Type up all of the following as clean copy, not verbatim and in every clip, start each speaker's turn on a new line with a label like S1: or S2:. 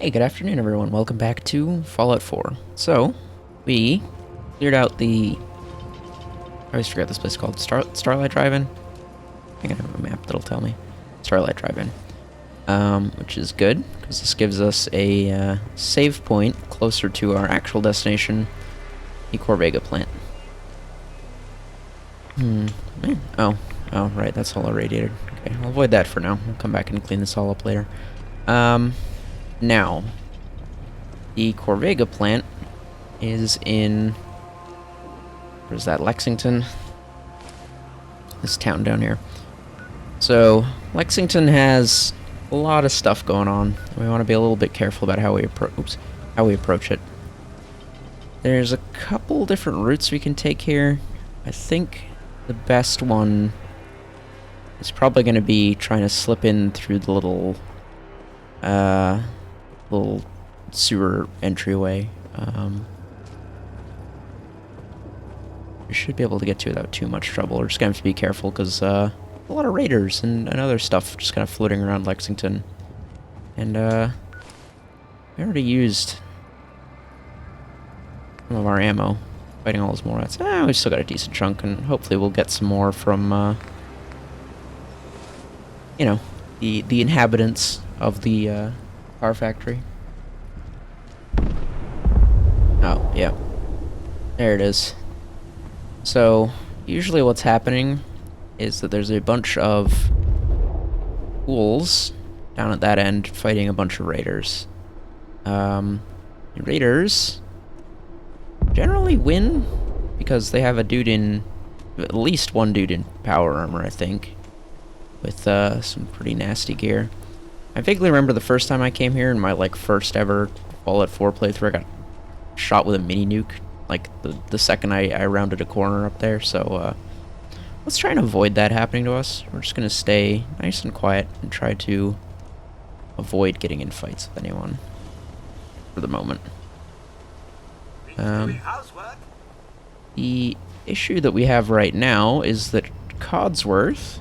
S1: Hey, good afternoon, everyone. Welcome back to Fallout 4. So, we cleared out the... I always forget this place called Starlight Drive-In. I think I have a map that'll tell me. Starlight Drive-In. Which is good, because this gives us a save point closer to our actual destination, the Corvega plant. Oh, right, that's all irradiated. Okay, I'll avoid that for now. We'll come back and clean this all up later. Now, the Corvega plant is in... Where's that? Lexington? This town down here. So, Lexington has a lot of stuff going on. We want to be a little bit careful about how we approach it. There's a couple different routes we can take here. I think the best one is probably going to be trying to slip in through the little sewer entryway. We should be able to get to it without too much trouble. We're just gonna have to be careful because a lot of raiders and other stuff just kind of floating around Lexington. And we already used some of our ammo fighting all those Morats. We've still got a decent chunk, and hopefully we'll get some more from you know, the inhabitants of the car factory. Oh, yeah. There it is. So, usually what's happening is that there's a bunch of ghouls down at that end fighting a bunch of raiders. The raiders generally win because they have a dude in... at least one dude in power armor, I think, with some pretty nasty gear. I vaguely remember the first time I came here in my, like, first ever Fallout 4 playthrough, I got shot with a mini nuke, like, the second I rounded a corner up there, so, let's try and avoid that happening to us. We're just gonna stay nice and quiet and try to avoid getting in fights with anyone for the moment. The issue that we have right now is that Codsworth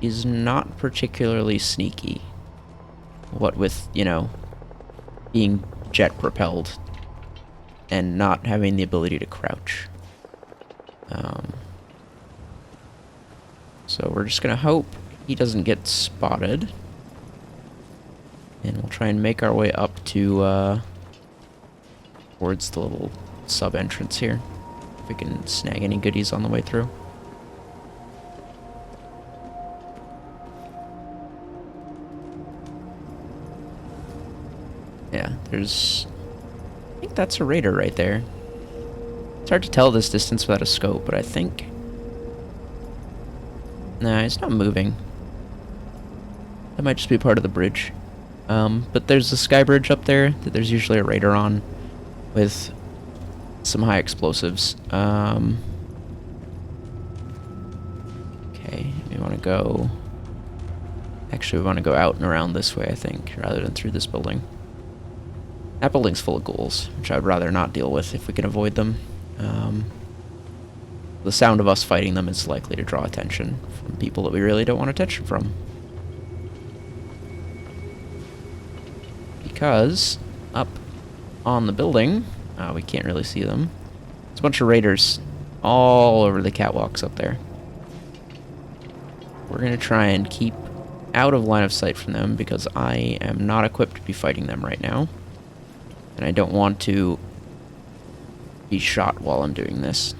S1: is not particularly sneaky. What with, you know, being jet propelled and not having the ability to crouch. So we're just gonna hope he doesn't get spotted. And we'll try and make our way up to, towards the little sub-entrance here. If we can snag any goodies on the way through. Yeah, there's... I think that's a raider right there. It's hard to tell this distance without a scope, but I think... Nah, it's not moving. That might just be part of the bridge. But there's a sky bridge up there that there's usually a raider on with some high explosives. Okay, we want to go... Actually, we want to go out and around this way, I think, rather than through this building. That building's full of ghouls, which I'd rather not deal with if we can avoid them. The sound of us fighting them is likely to draw attention from people that we really don't want attention from. Because up on the building, we can't really see them. There's a bunch of raiders all over the catwalks up there. We're going to try and keep out of line of sight from them because I am not equipped to be fighting them right now. And I don't want to be shot while I'm doing this.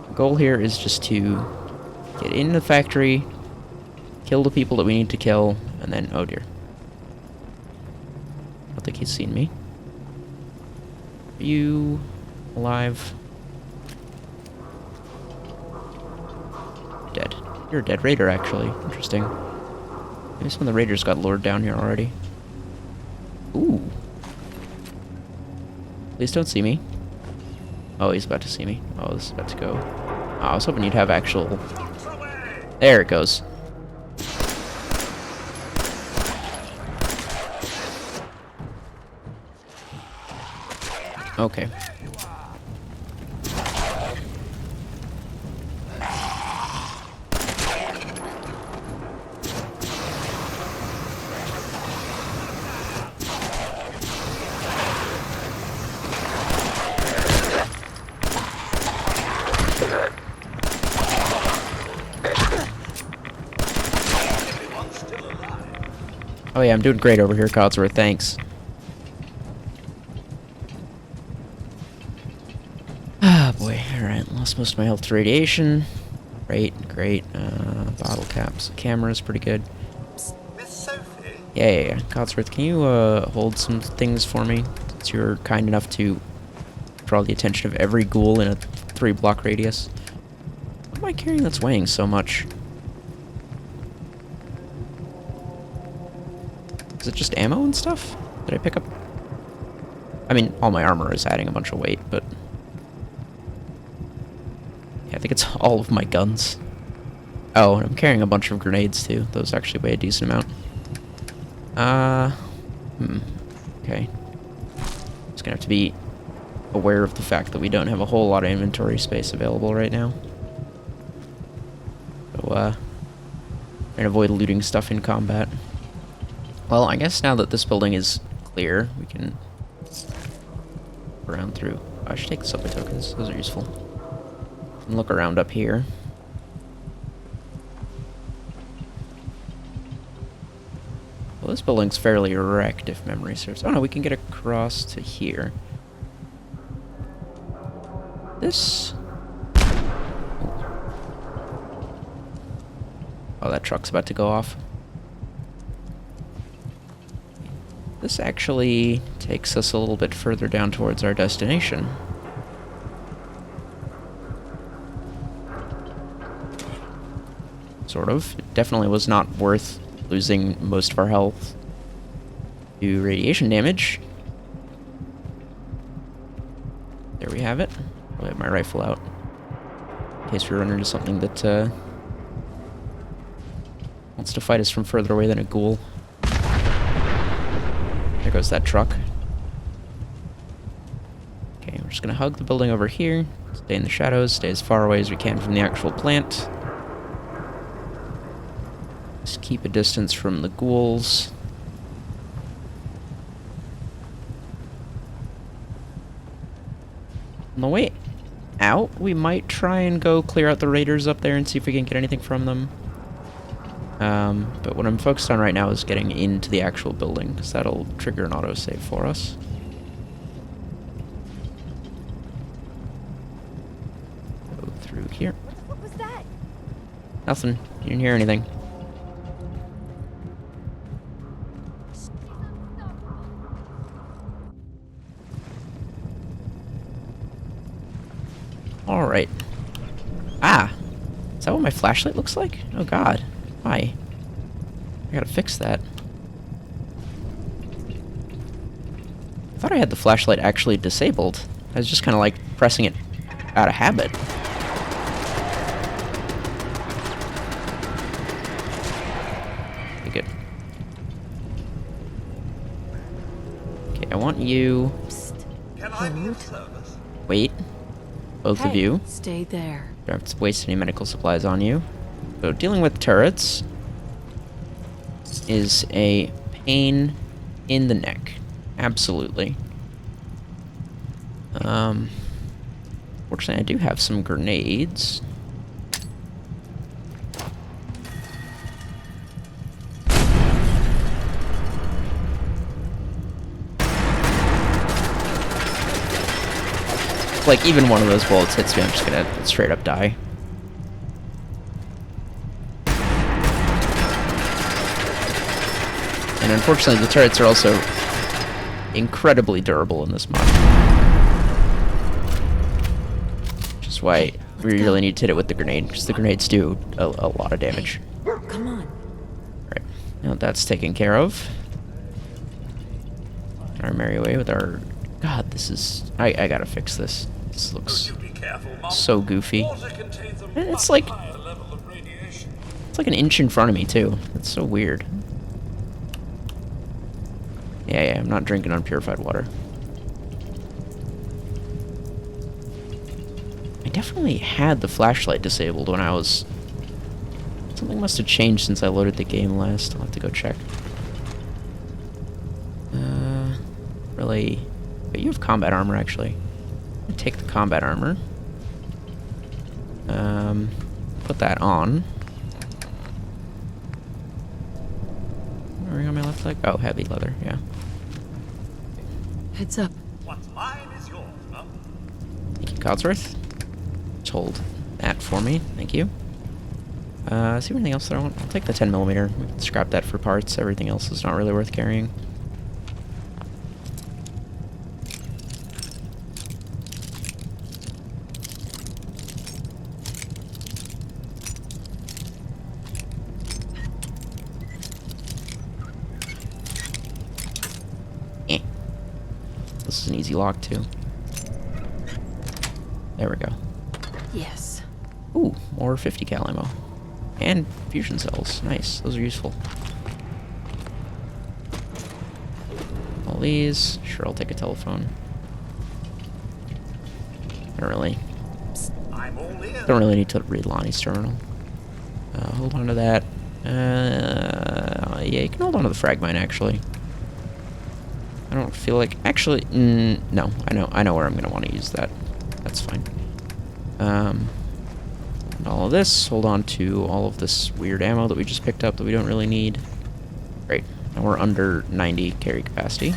S1: The goal here is just to get in the factory, kill the people that we need to kill, and then... oh dear. I don't think he's seen me. Are you alive? Dead. You're a dead raider, actually. Interesting. Maybe some of the raiders got lured down here already. Ooh. Please don't see me. Oh, he's about to see me. Oh, this is about to go. Oh, I was hoping you'd have actual... There it goes. Okay. Oh yeah, I'm doing great over here, Codsworth, thanks. Ah, boy, alright, lost most of my health to radiation. Great. Bottle caps. Camera's pretty good.
S2: Miss Sophie?
S1: Yeah. Codsworth, can you, hold some things for me? Since you're kind enough to draw the attention of every ghoul in a 3-block radius. What am I carrying that's weighing so much? Is it just ammo and stuff? Did I pick up? I mean, all my armor is adding a bunch of weight, but... yeah, I think it's all of my guns. Oh, and I'm carrying a bunch of grenades, too. Those actually weigh a decent amount. Okay. Just gonna have to be aware of the fact that we don't have a whole lot of inventory space available right now. So, and avoid looting stuff in combat. Well, I guess now that this building is clear, we can look around through. Oh, I should take the subway tokens. Those are useful. And look around up here. Well, this building's fairly wrecked, if memory serves. Oh no, we can get across to here. This... oh, that truck's about to go off. This actually takes us a little bit further down towards our destination. Sort of. It definitely was not worth losing most of our health to radiation damage. There we have it. I'll have my rifle out in case we run into something that wants to fight us from further away than a ghoul. There goes that truck. Okay, we're just gonna hug the building over here, stay in the shadows, stay as far away as we can from the actual plant. Just keep a distance from the ghouls. On the way out, we might try and go clear out the raiders up there and see if we can get anything from them. But what I'm focused on right now is getting into the actual building, because that'll trigger an autosave for us. Go through here.
S3: What was that?
S1: Nothing. You didn't hear anything. Alright. Ah! Is that what my flashlight looks like? Oh god. Why? I gotta fix that. I thought I had the flashlight actually disabled. I was just kind of like pressing it out of habit. Okay, good. Okay, I want you...
S2: Can I be of service?
S1: Wait. Both of you.
S3: Stay there.
S1: Don't have to waste any medical supplies on you. So dealing with turrets is a pain in the neck. Absolutely. Fortunately, I do have some grenades. Like, even one of those bullets hits me, I'm just gonna straight up die. And unfortunately, the turrets are also incredibly durable in this mod. Which is why we really need to hit it with the grenade, because the grenades do a lot of damage.
S3: Come on.
S1: Right, now that's taken care of. Our merry way with our... God, this is... I gotta fix this. This looks so goofy. And it's like... it's like an inch in front of me, too. It's so weird. Yeah, I'm not drinking unpurified water. I definitely had the flashlight disabled when I was... something must have changed since I loaded the game last. I'll have to go check. Really... but you have combat armor, actually. I'm gonna take the combat armor. Put that on. Where am I left? look like? Oh, heavy leather, yeah.
S3: Heads up.
S2: What's mine is yours, huh?
S1: Thank you, Codsworth. Just hold that for me, thank you. Is there anything else that I want? I'll take the 10mm. We can scrap that for parts. Everything else is not really worth carrying. Eh. This is an easy lock, too. There we go.
S3: Yes.
S1: Ooh, more 50 cal ammo. And fusion cells. Nice. Those are useful. All these. Sure, I'll take a telephone. Don't really
S2: I'm all in.
S1: Don't really need to read Lonnie's terminal. Hold on to that. Yeah, you can hold on to the frag mine, actually. I don't feel like... Actually, no. I know where I'm going to want to use that. That's fine. And all of this. Hold on to all of this weird ammo that we just picked up that we don't really need. Great. Now we're under 90 carry capacity.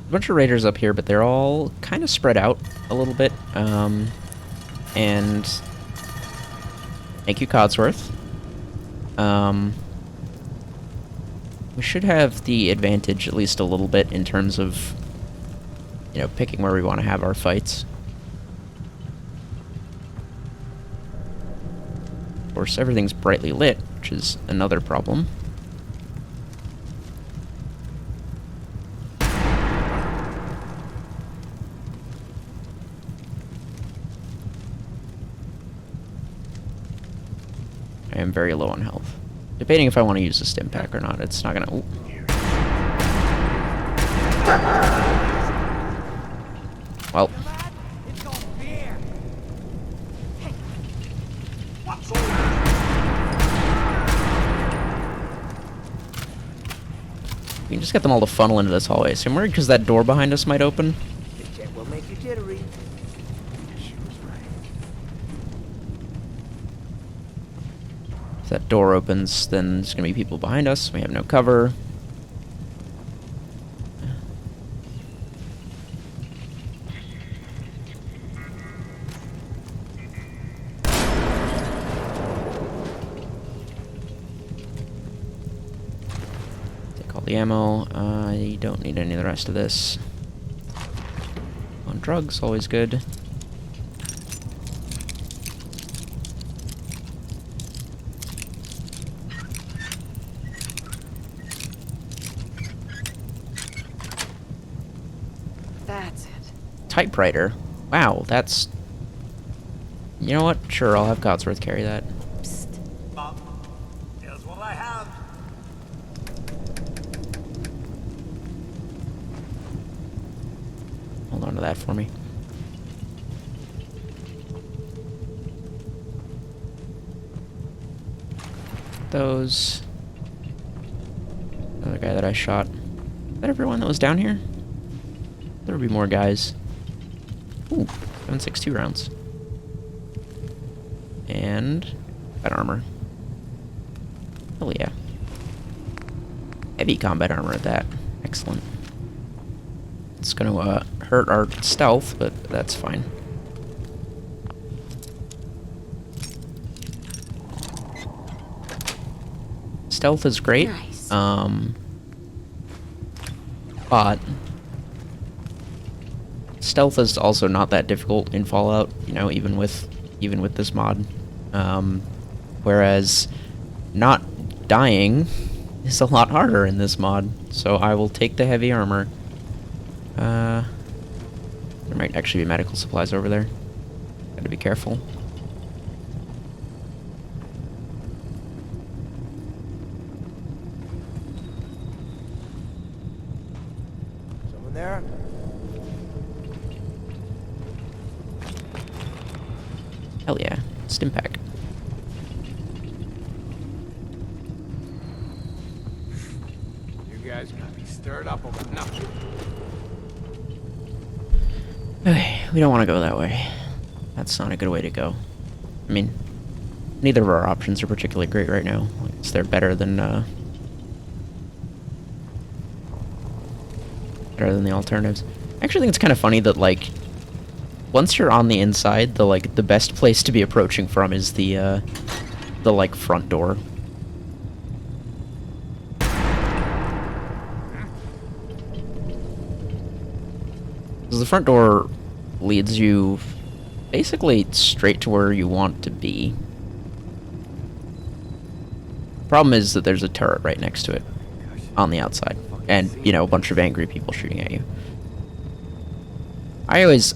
S1: A bunch of raiders up here, but they're all kind of spread out a little bit. And thank you, Codsworth. We should have the advantage at least a little bit in terms of, you know, picking where we want to have our fights. Of course, everything's brightly lit, which is another problem. I am very low on health. Debating if I want to use the stim pack or not. It's not gonna... Ooh. Well.
S2: What's all
S1: We can just get them all to funnel into this hallway. So I'm worried because that door behind us might open.
S4: The jet will make you jittery.
S1: If that door opens, then there's gonna be people behind us. We have no cover. Take all the ammo. I don't need any of the rest of this. On drugs, always good.
S3: That's it.
S1: Typewriter. Wow, that's... You know what? Sure, I'll have Codsworth carry that.
S3: Psst.
S2: Mom, here's what I have.
S1: Hold on to that for me. Those... Another guy that I shot. Is that everyone that was down here? There would be more guys. Ooh, 7.62 rounds. And... combat armor. Hell yeah. Heavy combat armor at that. Excellent. It's gonna hurt our stealth, but that's fine. Stealth is great.
S3: Nice.
S1: But stealth is also not that difficult in Fallout, you know, even with this mod. Whereas not dying is a lot harder in this mod. So I will take the heavy armor. There might actually be medical supplies over there. Gotta be careful.
S4: Someone there?
S1: Hell yeah. Stim pack.
S4: You guys got me stirred up over nothing.
S1: Okay, we don't want to go that way. That's not a good way to go. I mean, neither of our options are particularly great right now. I guess they're better than the alternatives. I actually think it's kind of funny that, like, once you're on the inside, the best place to be approaching from is the like front door. Because the front door leads you basically straight to where you want to be. Problem is that there's a turret right next to it on the outside, and you know, a bunch of angry people shooting at you. I always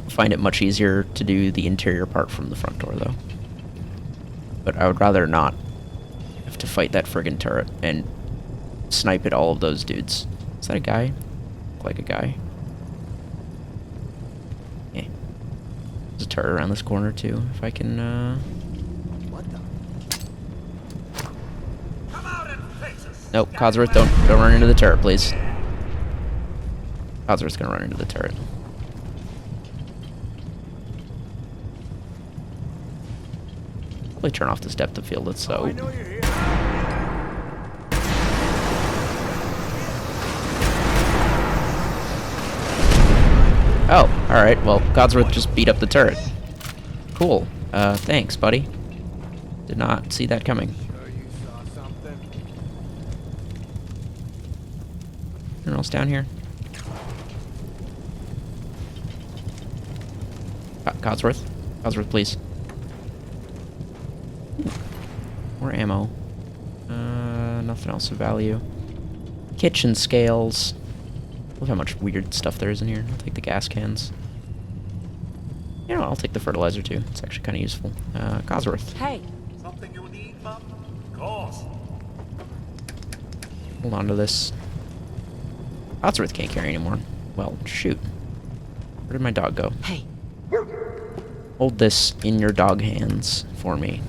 S1: find it much easier to do the interior part from the front door, though. But I would rather not have to fight that friggin' turret and snipe at all of those dudes. Is that a guy? Look like a guy. Yeah. There's a turret around this corner too. If I can,
S4: What the?
S2: Come out and face us.
S1: Nope, Codsworth, don't run into the turret, please. Codsworth's gonna run into the turret. Probably turn off this depth of field. It's so.
S4: I know you're here.
S1: Oh, alright, well, Codsworth just beat up the turret. Cool. Thanks, buddy. Did not see that coming.
S4: Sure you saw something?
S1: Anything else down here? Codsworth? Codsworth, please. Ooh. More ammo. Nothing else of value. Kitchen scales. Look how much weird stuff there is in here. I'll take the gas cans. You know, I'll take the fertilizer too. It's actually kind of useful. Codsworth.
S3: Hey,
S2: Something you need, Mum? Of course.
S1: Hold on to this. Codsworth can't carry anymore. Well, shoot. Where did my dog go?
S3: hey.
S1: Hold this in your dog hands for me.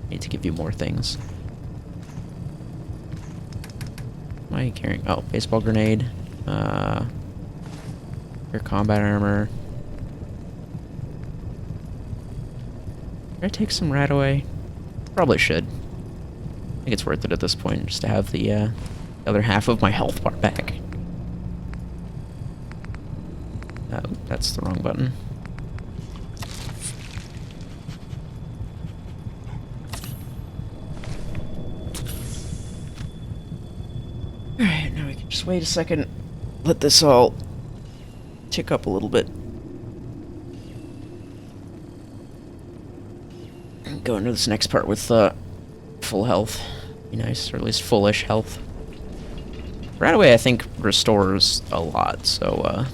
S1: Need to give you more things. What am I carrying? Oh, baseball grenade. Your combat armor. Should I take some rat away? Probably should. I think it's worth it at this point just to have the other half of my health bar back. Oh, that's the wrong button. Alright, now we can just wait a second. Let this all tick up a little bit. And go into this next part with full health. Be nice, or at least fullish health. Right away, I think restores a lot, so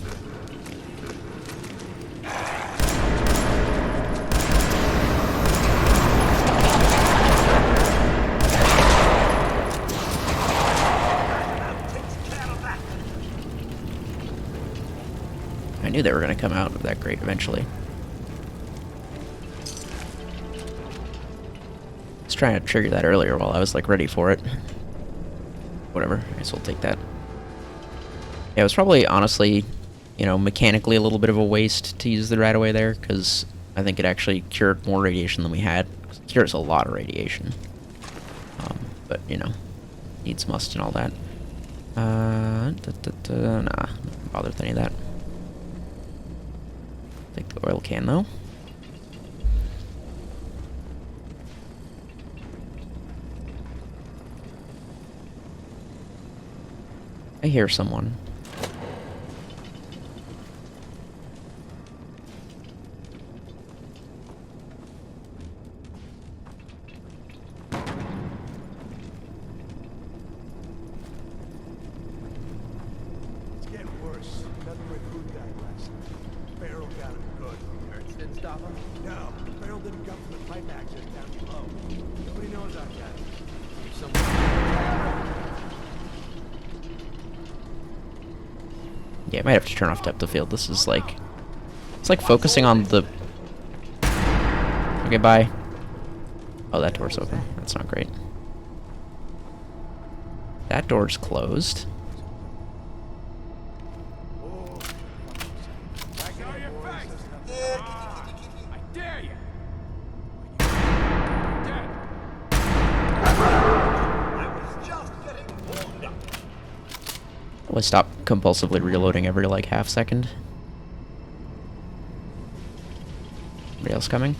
S1: I knew they were going to come out of that grate eventually. I was trying to trigger that earlier while I was like ready for it. Whatever, I guess we'll take that. Yeah, it was probably honestly, you know, mechanically a little bit of a waste to use the right away there, because I think it actually cured more radiation than we had. It cures a lot of radiation. But, you know, needs must and all that. Nah, not bother with any of that. Take the oil can, though. I hear someone.
S4: It's getting worse. Another recruit died last night. Farrell got him good. Kurtz didn't stop him? No. Farrell didn't come from the pipe access down below. Nobody knows that guy.
S1: Yeah, I might have to turn off depth of field. This is like... It's like focusing on the... Okay, bye. Oh, that door's open. That's not great. That door's closed. We'll stop compulsively reloading every, like, half second. Anybody else coming?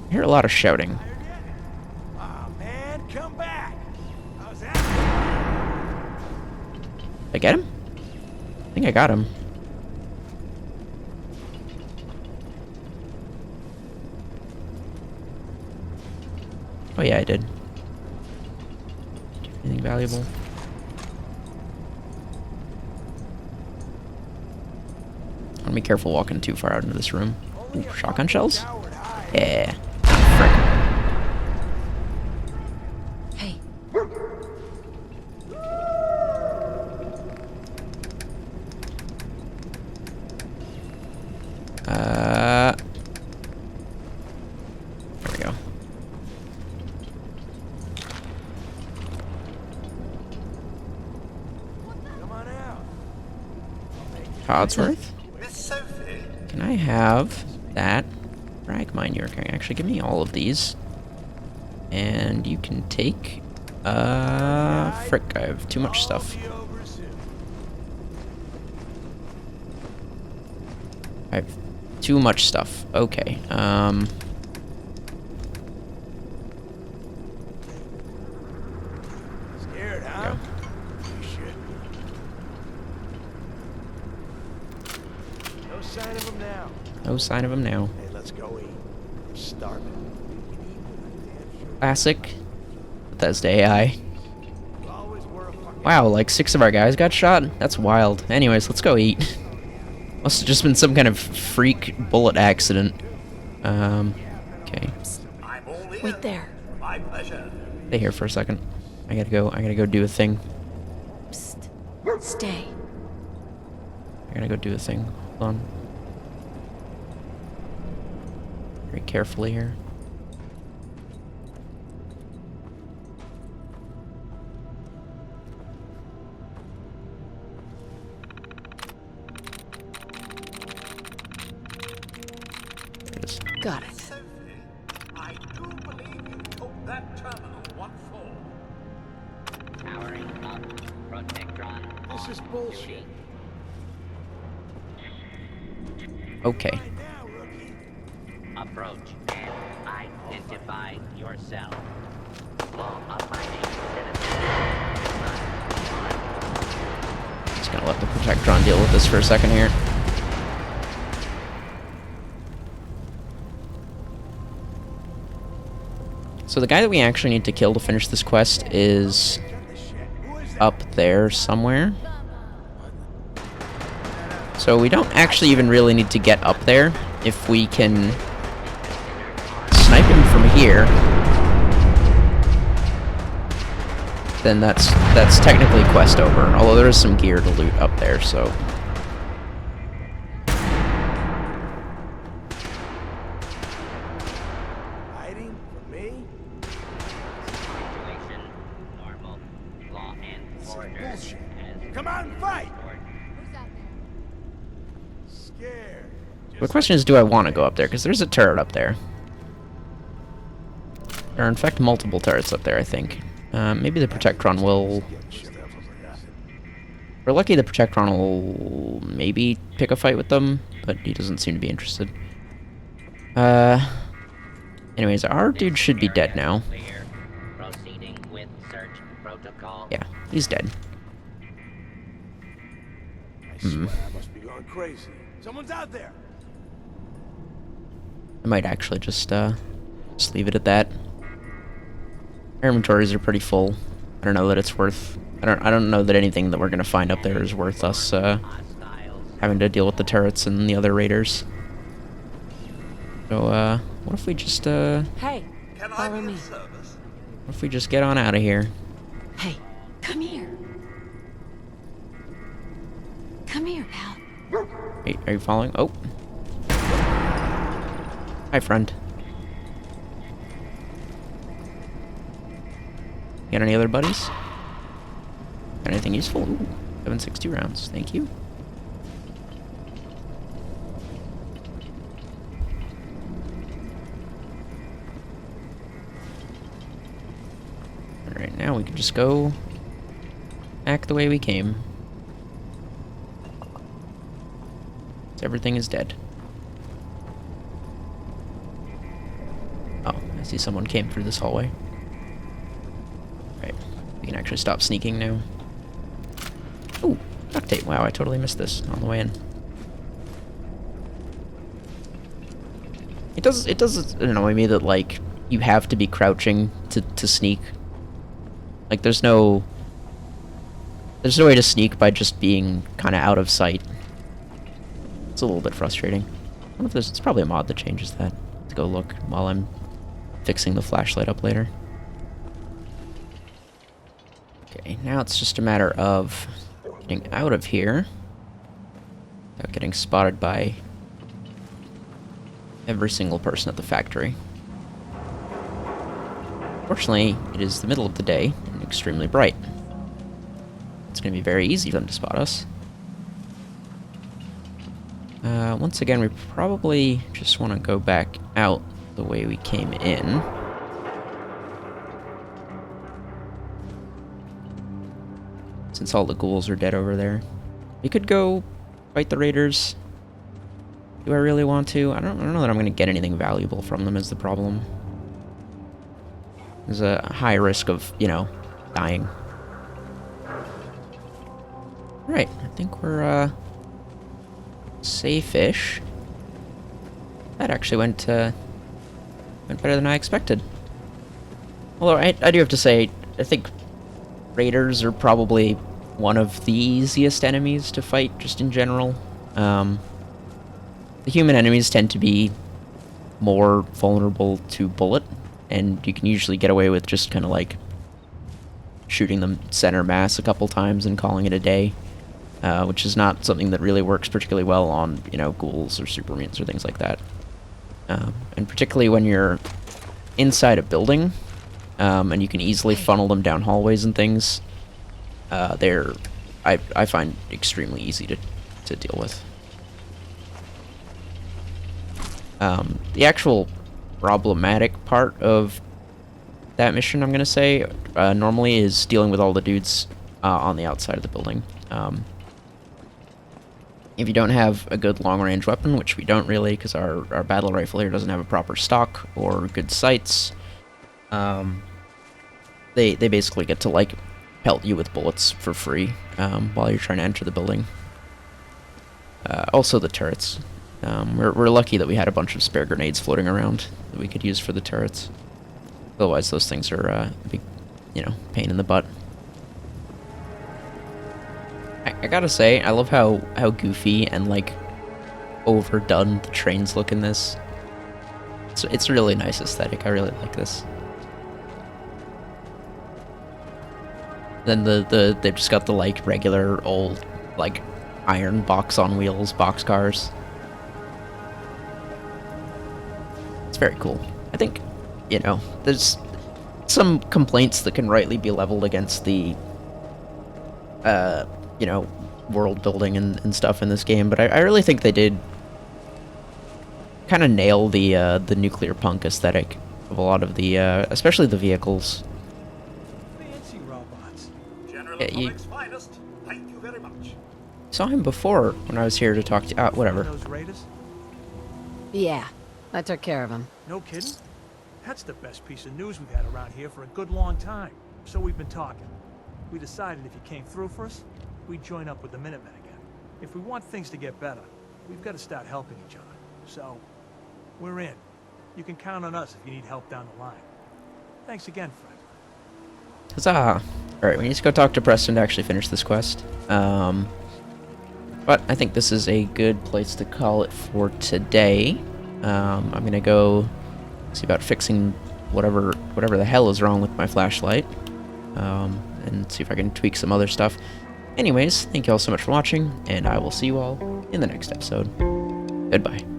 S1: I hear a lot of shouting.
S4: Oh man, come back. How's that?
S1: Did I get him? I think I got him. Oh yeah, I did. Anything valuable? I want to be careful walking too far out into this room. Ooh, shotgun shells? Yeah. Frick.
S3: Hey,
S1: There we go.
S4: Come on out.
S1: Codsworth?
S2: Miss Sophie?
S1: Can I have that frag mine you're carrying? Actually, give me all of these. And you can take... frick, I have too much stuff.
S4: Be over soon.
S1: I have too much stuff. Okay,
S4: Scared, huh? You should. No sign of him now.
S1: no sign of him now.
S4: Hey, let's go eat. I'm starving. We can eat with a damn sure.
S1: Classic Bethesda AI.
S4: You always were a fucking.
S1: Wow, like 6 of our guys got shot? That's wild. Anyways, let's go eat. Must have just been some kind of freak bullet accident. Okay.
S2: I'm all ears.
S3: wait there.
S2: My pleasure.
S1: Stay here for a second. I gotta go do a thing.
S3: Psst. Stay.
S1: I gotta go do a thing. Hold on. Very carefully here. There it is.
S3: Got it.
S2: Sophie, I do believe you took that terminal 1-4.
S5: Powering up Protectron.
S4: This is bullshit.
S1: Okay.
S4: Right now, rookie.
S5: Approach and identify yourself. Law-abiding citizen.
S1: Just gonna let the Protectron deal with this for a second here. So the guy that we actually need to kill to finish this quest is
S4: Cut the shit. Who is that?
S1: up there somewhere. So we don't actually even really need to get up there. If we can snipe him from here, then that's technically quest over. Although there is some gear to loot up there, so.
S4: Hiding from me?
S5: Situation normal. Law and order.
S4: Bullshit.
S5: As
S4: Come out and fight!
S5: ordered.
S4: Scared.
S1: The question is, do I want to go up there? Because there's a turret up there. There are, in fact, multiple turrets up there, I think. Maybe the Protectron will... If we're lucky, the Protectron will maybe pick a fight with them, but he doesn't seem to be interested. Anyways, our dude should be dead now.
S5: Clear. Proceeding with search protocol.
S1: Yeah, he's dead.
S4: I swear I must be going crazy. Someone's out there!
S1: I might actually just leave it at that. Our inventories are pretty full. I don't know that it's worth... I don't know that anything that we're gonna find up there is worth us
S5: Hostiles.
S1: having to deal with the turrets and the other raiders. So what if we just
S3: Hey,
S2: Can I
S3: follow
S2: be
S3: me.
S2: of service?
S1: what if we just get on out of here?
S3: Hey, come here. Come here, pal.
S1: Wait, are you following? Oh. Hi, friend. Got any other buddies? Got anything useful? Ooh, 762 rounds. Thank you. now we can just go back the way we came. Everything is dead. Oh, I see someone came through this hallway. Right, we can actually stop sneaking now. Ooh, duct tape. Wow, I totally missed this on the way in. It does annoy me that, like, you have to be crouching to sneak. Like, there's no way to sneak by just being kind of out of sight. It's a little bit frustrating. I wonder if it's probably a mod that changes that. Let's go look while I'm fixing the flashlight up later. Okay, now it's just a matter of getting out of here without getting spotted by every single person at the factory. Fortunately, it is the middle of the day and extremely bright. It's going to be very easy for them to spot us. Once again, we probably just want to go back out the way we came in. Since all the ghouls are dead over there. We could go fight the raiders. Do I really want to? I don't know that I'm going to get anything valuable from them is the problem. There's a high risk of, you know, dying. Right, I think we're, safe-ish. That actually went better than I expected. Although I do have to say, I think raiders are probably one of the easiest enemies to fight, just in general. The human enemies tend to be more vulnerable to bullet, and you can usually get away with just kind of like shooting them center mass a couple times and calling it a day. Which is not something that really works particularly well on, you know, ghouls or super mutants or things like that. And particularly when you're inside a building, and you can easily funnel them down hallways and things, I find extremely easy to deal with. The actual problematic part of that mission, I'm going to say, normally is dealing with all the dudes on the outside of the building. If you don't have a good long-range weapon, which we don't really, because our battle rifle here doesn't have a proper stock or good sights, they basically get to, like, pelt you with bullets for free while you're trying to enter the building. Also the turrets. We're lucky that we had a bunch of spare grenades floating around that we could use for the turrets. Otherwise, those things are a big, you know, pain in the butt. I gotta say, I love how goofy and, like, overdone the trains look in this. It's a really nice aesthetic. I really like this. Then they've just got the, like, regular old, like, iron box on wheels boxcars. It's very cool. I think, you know, there's some complaints that can rightly be leveled against the you know, world building and stuff in this game, but I really think they did kind of nail the nuclear punk aesthetic of a lot of the, especially the vehicles.
S4: Fancy robots.
S2: General
S1: Yeah, you-
S2: Atomic's finest. Thank you very much.
S1: Saw him before when I was here to talk to you. Whatever.
S4: Those raiders?
S3: Yeah, I took care of him.
S4: No kidding? That's the best piece of news we've had around here for a good long time. So we've been talking. We decided if you came through for us, we'd join up with the Minutemen again. If we want things to get better, we've got to start helping each other. So, we're in. You can count on us if you need help down the line. Thanks again, Fred.
S1: Huzzah! Alright, we need to go talk to Preston to actually finish this quest. But I think this is a good place to call it for today. I'm gonna go see about fixing whatever the hell is wrong with my flashlight. And see if I can tweak some other stuff. Anyways, thank you all so much for watching, and I will see you all in the next episode. Goodbye.